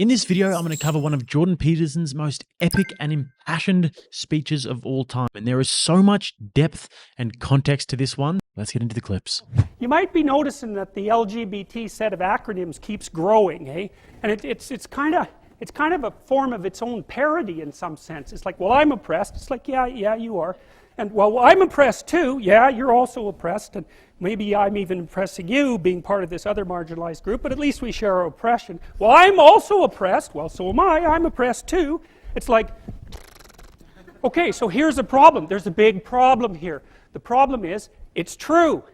In this video, I'm going to cover one of Jordan Peterson's most epic and impassioned speeches of all time. And there is so much depth and context to this one. Let's get into the clips. You might be noticing that the LGBT set of acronyms keeps growing, eh? And it's kind of a form of its own parody in some sense. It's like, well, I'm oppressed. It's like, yeah, you are. And well, I'm oppressed too. Yeah, you're also oppressed. And maybe I'm even oppressing you being part of this other marginalized group, but at least we share our oppression. Well, I'm also oppressed. Well, so am I. I'm oppressed too. It's like, okay, so here's a problem. There's a big problem here. The problem is, it's true.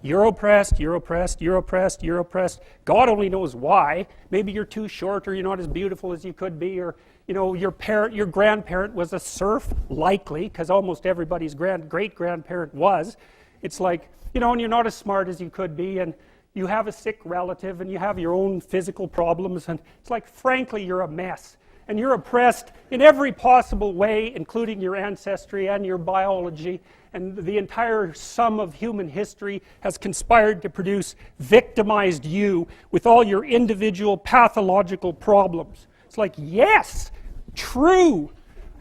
You're oppressed, you're oppressed, you're oppressed, you're oppressed. God only knows why. Maybe you're too short, or you're not as beautiful as you could be, or you know, your grandparent was a serf, likely, because almost everybody's great-grandparent was. It's like, you know, and you're not as smart as you could be, and you have a sick relative, and you have your own physical problems, and it's like, frankly, you're a mess. And you're oppressed in every possible way, including your ancestry and your biology, and the entire sum of human history has conspired to produce victimized you with all your individual pathological problems. It's like, yes, true.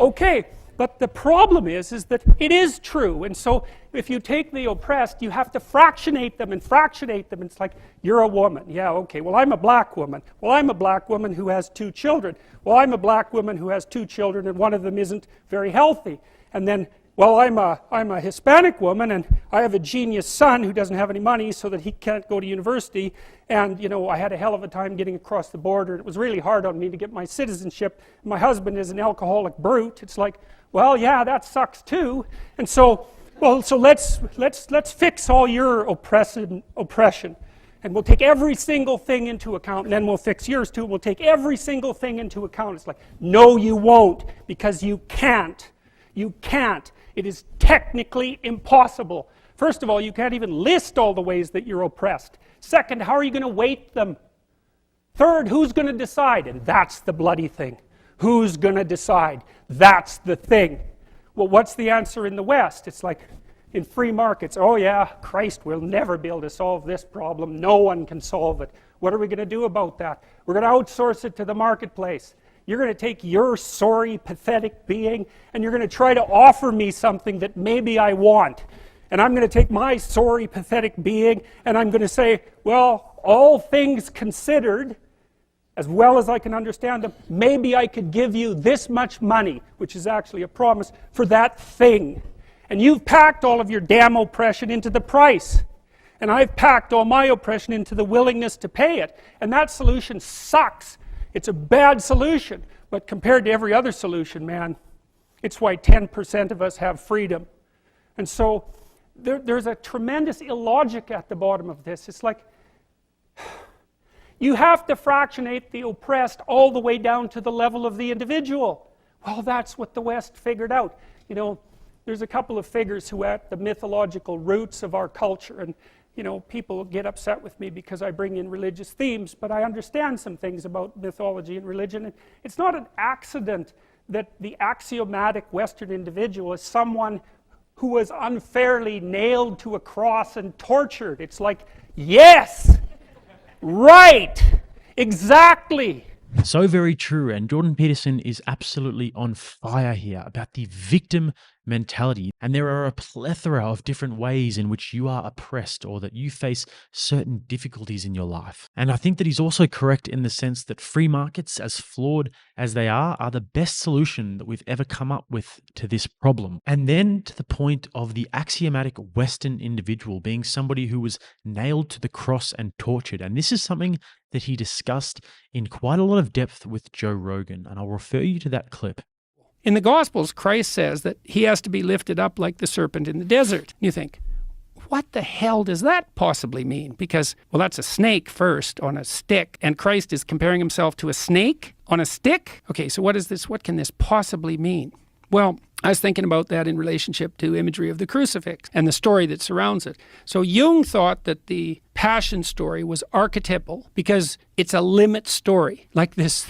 Okay, but the problem is that it is true. And so if you take the oppressed, you have to fractionate them and fractionate them. It's like, you're a woman. Yeah, okay, well, I'm a black woman. Well, I'm a black woman who has 2 children. Well, I'm a black woman who has 2 children and one of them isn't very healthy. And then, well, I'm a Hispanic woman and I have a genius son who doesn't have any money so that he can't go to university. And, you know, I had a hell of a time getting across the border. It was really hard on me to get my citizenship. My husband is an alcoholic brute. It's like, well, yeah, that sucks too. And so, well, so let's fix all your oppression. And we'll take every single thing into account, and then we'll fix yours too. We'll take every single thing into account. It's like, no, you won't, because you can't. You can't. It is technically impossible. First of all, you can't even list all the ways that you're oppressed. Second, how are you going to weight them? Third, who's going to decide? And that's the bloody thing. Who's going to decide? That's the thing. Well, what's the answer in the West? It's like, in free markets, oh yeah, Christ will never be able to solve this problem. No one can solve it. What are we going to do about that? We're going to outsource it to the marketplace. You're going to take your sorry, pathetic being and you're going to try to offer me something that maybe I want. And I'm going to take my sorry, pathetic being and I'm going to say, well, all things considered, as well as I can understand them, maybe I could give you this much money, which is actually a promise, for that thing. And you've packed all of your damn oppression into the price. And I've packed all my oppression into the willingness to pay it. And that solution sucks. It's a bad solution. But compared to every other solution, man, it's why 10% of us have freedom. And so there's a tremendous illogic at the bottom of this. It's like, you have to fractionate the oppressed all the way down to the level of the individual. Well, that's what the West figured out. You know, there's a couple of figures who are at the mythological roots of our culture, and you know, people get upset with me because I bring in religious themes, but I understand some things about mythology and religion. And it's not an accident that the axiomatic Western individual is someone who was unfairly nailed to a cross and tortured. It's like, yes, right, exactly. So very true, and Jordan Peterson is absolutely on fire here about the victim mentality. And there are a plethora of different ways in which you are oppressed or that you face certain difficulties in your life. And I think that he's also correct in the sense that free markets, as flawed as they are the best solution that we've ever come up with to this problem. And then to the point of the axiomatic Western individual being somebody who was nailed to the cross and tortured. And this is something that he discussed in quite a lot of depth with Joe Rogan. And I'll refer you to that clip. In the Gospels, Christ says that he has to be lifted up like the serpent in the desert. You think, what the hell does that possibly mean? Because, well, that's a snake first on a stick, and Christ is comparing himself to a snake on a stick? Okay, so what is this? What can this possibly mean? Well, I was thinking about that in relationship to imagery of the crucifix and the story that surrounds it. So Jung thought that the Passion story was archetypal because it's a limit story, like this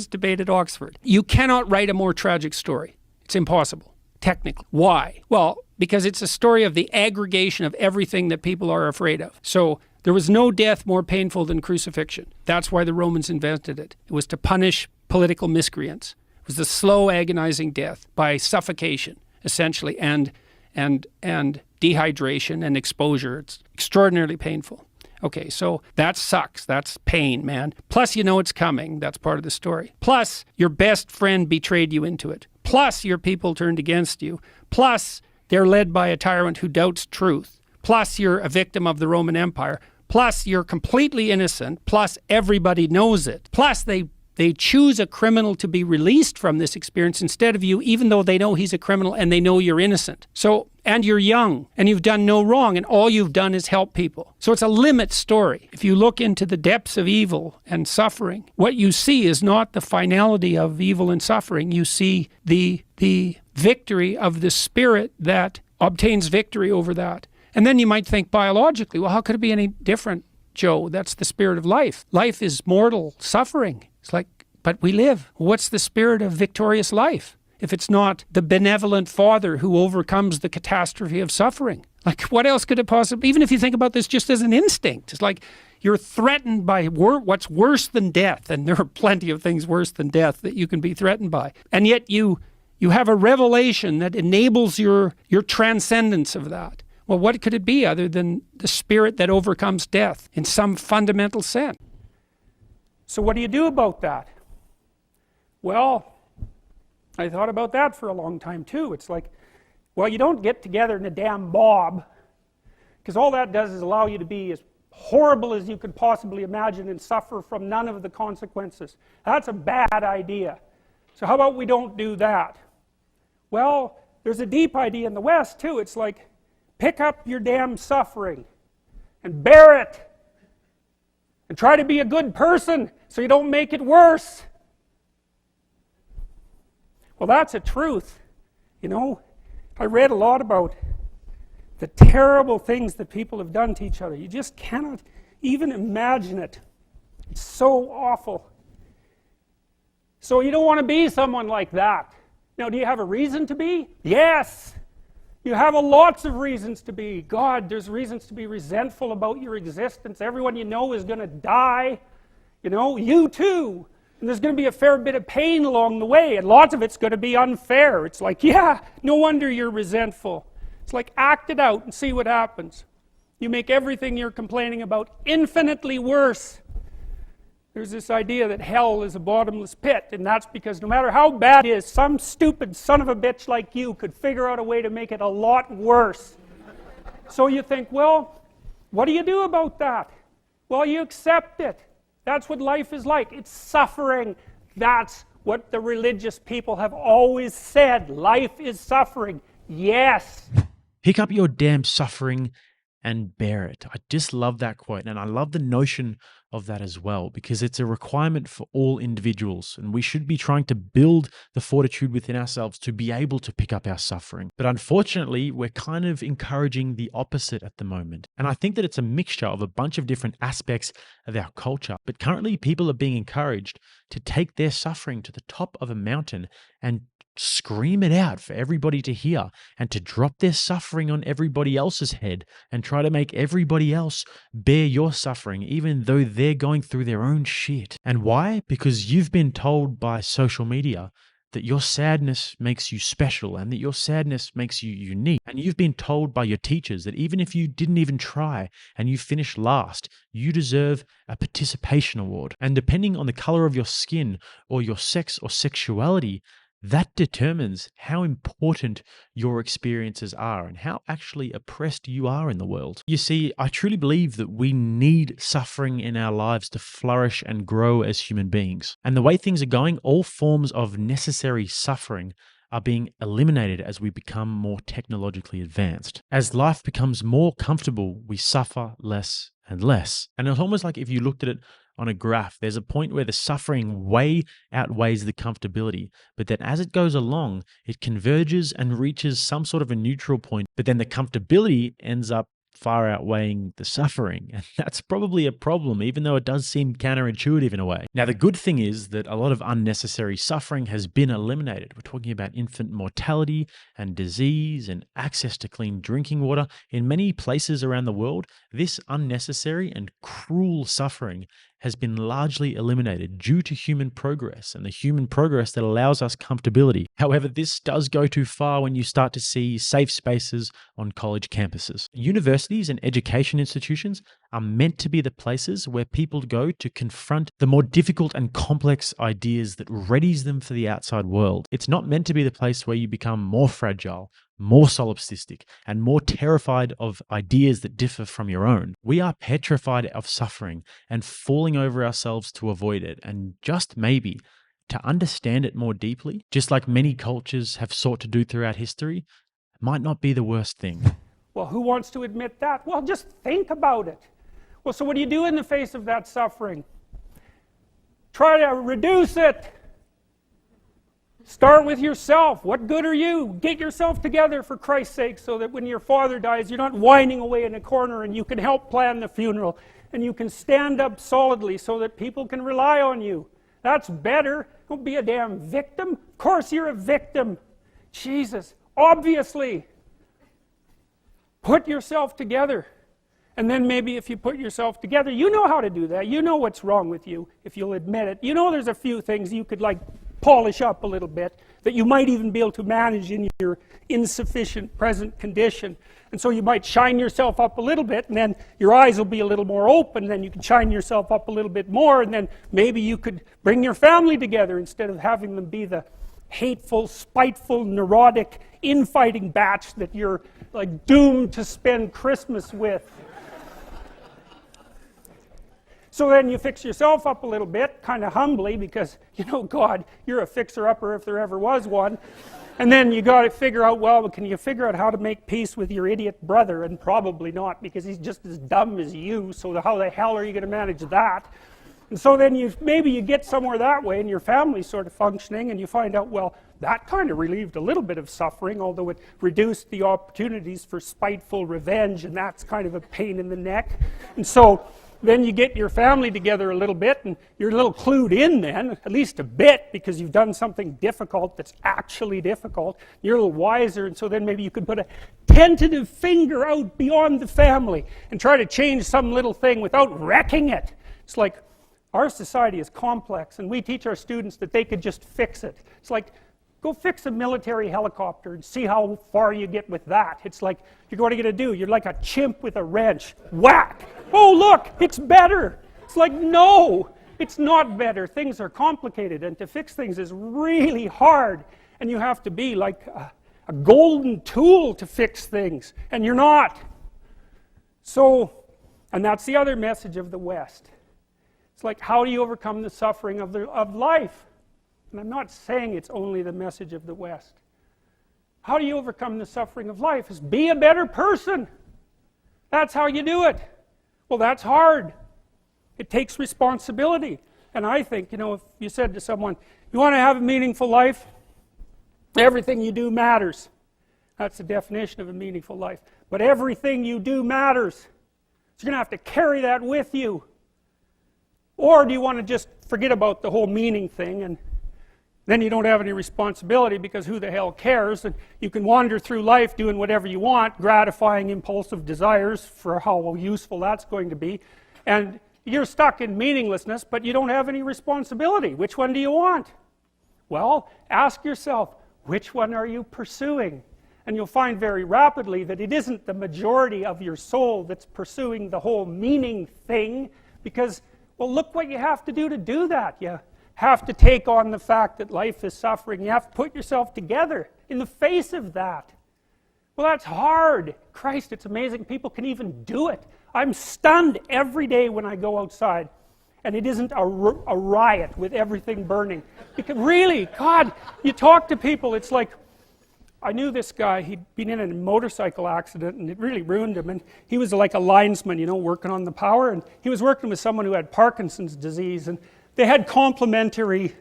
debate at Oxford. You cannot write a more tragic story. It's impossible, technically. Why? Well, because it's a story of the aggregation of everything that people are afraid of. So There was no death more painful than crucifixion. That's why the Romans invented it. It was to punish political miscreants. It was the slow, agonizing death by suffocation, essentially, and dehydration and exposure. It's extraordinarily painful. Okay, so that sucks. That's pain, man. Plus, you know it's coming. That's part of the story. Plus, your best friend betrayed you into it. Plus, your people turned against you. Plus, they're led by a tyrant who doubts truth. Plus, you're a victim of the Roman Empire. Plus, you're completely innocent. Plus, everybody knows it. Plus, they choose a criminal to be released from this experience instead of you, even though they know he's a criminal and they know you're innocent. So, and you're young and you've done no wrong and all you've done is help people. So it's a limit story. If you look into the depths of evil and suffering, what you see is not the finality of evil and suffering. You see the victory of the spirit that obtains victory over that. And then you might think biologically, well, how could it be any different, Joe? That's the spirit of life. Life is mortal suffering. It's like, but we live. What's the spirit of victorious life if it's not the benevolent Father who overcomes the catastrophe of suffering? Like, what else could it possibly, even if you think about this just as an instinct, it's like you're threatened by what's worse than death, and there are plenty of things worse than death that you can be threatened by. And yet you have a revelation that enables your transcendence of that. Well, what could it be other than the spirit that overcomes death in some fundamental sense? So what do you do about that? Well, I thought about that for a long time too. It's like, well, you don't get together in a damn mob, because all that does is allow you to be as horrible as you could possibly imagine and suffer from none of the consequences. That's a bad idea. So how about we don't do that? Well, there's a deep idea in the West too. It's like, pick up your damn suffering and bear it and try to be a good person so you don't make it worse. Well, that's a truth. You know, I read a lot about the terrible things that people have done to each other. You just cannot even imagine it. It's so awful. So you don't want to be someone like that. Now, do you have a reason to be? Yes. You have lots of reasons to be. God, there's reasons to be resentful about your existence. Everyone you know is going to die. You know, you too. And there's going to be a fair bit of pain along the way, and lots of it's going to be unfair. It's like, yeah, no wonder you're resentful. It's like, act it out and see what happens. You make everything you're complaining about infinitely worse. There's this idea that hell is a bottomless pit, and that's because no matter how bad it is, some stupid son of a bitch like you could figure out a way to make it a lot worse. So you think, well, what do you do about that? Well, you accept it. That's what life is like. It's suffering. That's what the religious people have always said. Life is suffering. Yes. Pick up your damn suffering and bear it. I just love that quote, and I love the notion of that as well, because it's a requirement for all individuals, and we should be trying to build the fortitude within ourselves to be able to pick up our suffering. But unfortunately, we're kind of encouraging the opposite at the moment, and I think that it's a mixture of a bunch of different aspects of our culture. But currently, people are being encouraged to take their suffering to the top of a mountain and scream it out for everybody to hear, and to drop their suffering on everybody else's head and try to make everybody else bear your suffering, even though they're going through their own shit. And why? Because you've been told by social media that your sadness makes you special and that your sadness makes you unique. And you've been told by your teachers that even if you didn't even try and you finished last, you deserve a participation award. And depending on the color of your skin or your sex or sexuality, that determines how important your experiences are and how actually oppressed you are in the world. You see, I truly believe that we need suffering in our lives to flourish and grow as human beings. And the way things are going, all forms of necessary suffering are being eliminated as we become more technologically advanced. As life becomes more comfortable, we suffer less and less. And it's almost like if you looked at it on a graph, there's a point where the suffering way outweighs the comfortability, but then as it goes along, it converges and reaches some sort of a neutral point, but then the comfortability ends up far outweighing the suffering. And that's probably a problem, even though it does seem counterintuitive in a way. Now, the good thing is that a lot of unnecessary suffering has been eliminated. We're talking about infant mortality and disease and access to clean drinking water. In many places around the world, this unnecessary and cruel suffering has been largely eliminated due to human progress and the human progress that allows us comfortability. However, this does go too far when you start to see safe spaces on college campuses. Universities and education institutions are meant to be the places where people go to confront the more difficult and complex ideas that readies them for the outside world. It's not meant to be the place where you become more fragile, more solipsistic, and more terrified of ideas that differ from your own. We are petrified of suffering and falling over ourselves to avoid it, and just maybe to understand it more deeply, just like many cultures have sought to do throughout history, might not be the worst thing. Well, who wants to admit that? Well, just think about it. Well, so what do you do in the face of that suffering? Try to reduce it. Start with yourself. What good are you? Get yourself together for Christ's sake so that when your father dies, you're not whining away in a corner and you can help plan the funeral and you can stand up solidly so that people can rely on you. That's better. Don't be a damn victim. Of course you're a victim. Jesus, obviously. Put yourself together. And then maybe if you put yourself together, you know how to do that. You know what's wrong with you if you'll admit it. You know there's a few things you could like polish up a little bit that you might even be able to manage in your insufficient present condition. And so you might shine yourself up a little bit and then your eyes will be a little more open, and then you can shine yourself up a little bit more, and then maybe you could bring your family together instead of having them be the hateful, spiteful, neurotic, infighting batch that you're like doomed to spend Christmas with. So then you fix yourself up a little bit, kind of humbly, because, you know, God, you're a fixer-upper if there ever was one. And then you got to figure out, well, can you figure out how to make peace with your idiot brother? And probably not, because he's just as dumb as you, so how the hell are you going to manage that? And so then maybe you get somewhere that way, and your family's sort of functioning, and you find out, well, that kind of relieved a little bit of suffering, although it reduced the opportunities for spiteful revenge, and that's kind of a pain in the neck. And so then you get your family together a little bit, and you're a little clued in then, at least a bit, because you've done something difficult that's actually difficult. You're a little wiser, and so then maybe you could put a tentative finger out beyond the family and try to change some little thing without wrecking it. It's like, our society is complex, and we teach our students that they could just fix it. It's like, go fix a military helicopter and see how far you get with that. It's like, what are you going to do? You're like a chimp with a wrench. Whack! Oh, look, it's better. It's like, no, it's not better. Things are complicated, and to fix things is really hard. And you have to be like a golden tool to fix things, and you're not. So, and that's the other message of the West. It's like, how do you overcome the suffering of life? And I'm not saying it's only the message of the West. How do you overcome the suffering of life? Is be a better person. That's how you do it. Well, that's hard. It takes responsibility. And I think, you know, if you said to someone, you want to have a meaningful life? Everything you do matters. That's the definition of a meaningful life. But everything you do matters. So you're going to have to carry that with you. Or do you want to just forget about the whole meaning thing, and then you don't have any responsibility, because who the hell cares? And you can wander through life doing whatever you want, gratifying impulsive desires for how useful that's going to be. And you're stuck in meaninglessness, but you don't have any responsibility. Which one do you want? Well, ask yourself, which one are you pursuing? And you'll find very rapidly that it isn't the majority of your soul that's pursuing the whole meaning thing, because, well, look what you have to do that. You have to take on the fact that life is suffering. You have to put yourself together in the face of that. Well, that's hard. Christ, it's amazing people can even do it. I'm stunned every day when I go outside, and it isn't a riot with everything burning. Because really, God, you talk to people, it's like, I knew this guy, he'd been in a motorcycle accident, and it really ruined him, and he was like a linesman, you know, working on the power, and he was working with someone who had Parkinson's disease, and they had complementary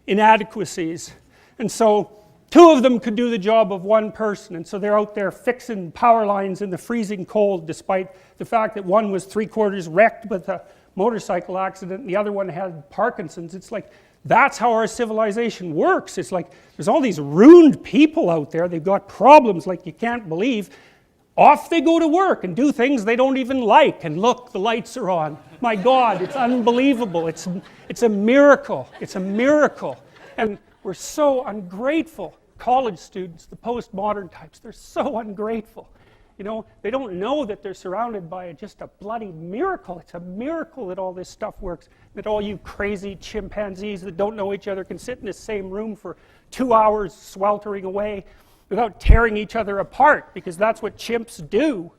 inadequacies. And so two of them could do the job of one person, and so they're out there fixing power lines in the freezing cold, despite the fact that one was 3/4 wrecked with a motorcycle accident and the other one had Parkinson's. It's like, that's how our civilization works. It's like, there's all these ruined people out there, they've got problems like you can't believe. Off they go to work and do things they don't even like, and look, the lights are on. My God, it's unbelievable. It's a miracle. It's a miracle. And we're so ungrateful. College students, the postmodern types, they're so ungrateful. You know, they don't know that they're surrounded by just a bloody miracle. It's a miracle that all this stuff works, that all you crazy chimpanzees that don't know each other can sit in the same room for 2 hours sweltering away without tearing each other apart, because that's what chimps do.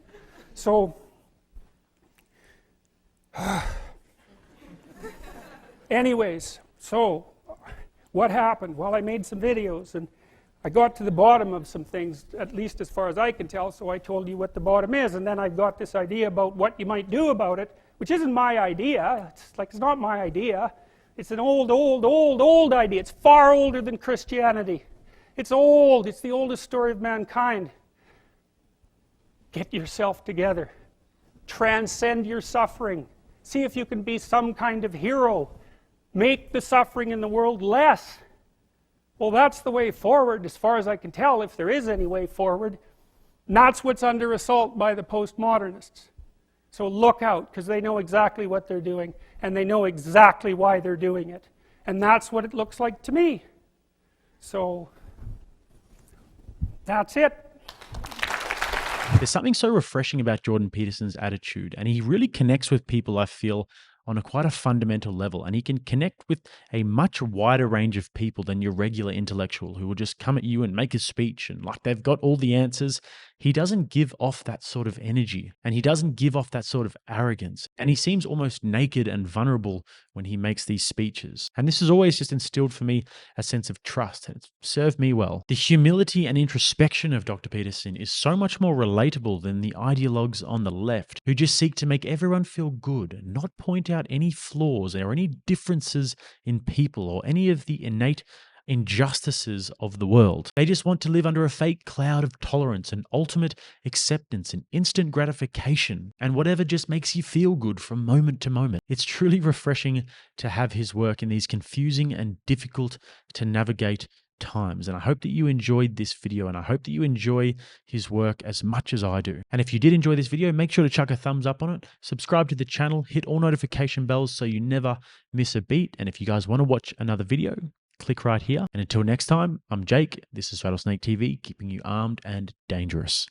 So, anyways, so what happened? Well, I made some videos and I got to the bottom of some things, at least as far as I can tell, so I told you what the bottom is, and then I got this idea about what you might do about it, which isn't my idea. It's not my idea. It's an old idea. It's far older than Christianity. It's old. It's the oldest story of mankind. Get yourself together. Transcend your suffering. See if you can be some kind of hero. Make the suffering in the world less. Well, that's the way forward, as far as I can tell, if there is any way forward. And that's what's under assault by the postmodernists. So look out, because they know exactly what they're doing, and they know exactly why they're doing it. And that's what it looks like to me. So, that's it. There's something so refreshing about Jordan Peterson's attitude, and he really connects with people, I feel, on quite a fundamental level, and he can connect with a much wider range of people than your regular intellectual who will just come at you and make a speech and like they've got all the answers. He doesn't give off that sort of energy, and he doesn't give off that sort of arrogance, and he seems almost naked and vulnerable when he makes these speeches. And this has always just instilled for me a sense of trust, and it's served me well. The humility and introspection of Dr. Peterson is so much more relatable than the ideologues on the left who just seek to make everyone feel good and not point out any flaws or any differences in people or any of the innate injustices of the world. They just want to live under a fake cloud of tolerance and ultimate acceptance and instant gratification and whatever just makes you feel good from moment to moment. It's truly refreshing to have his work in these confusing and difficult to navigate times, and I hope that you enjoyed this video, and I hope that you enjoy his work as much as I do. And if you did enjoy this video, make sure to chuck a thumbs up on it, subscribe to the channel, hit all notification bells so you never miss a beat, and if you guys want to watch another video, click right here. And until next time, I'm Jake, this is Rattlesnake TV, keeping you armed and dangerous.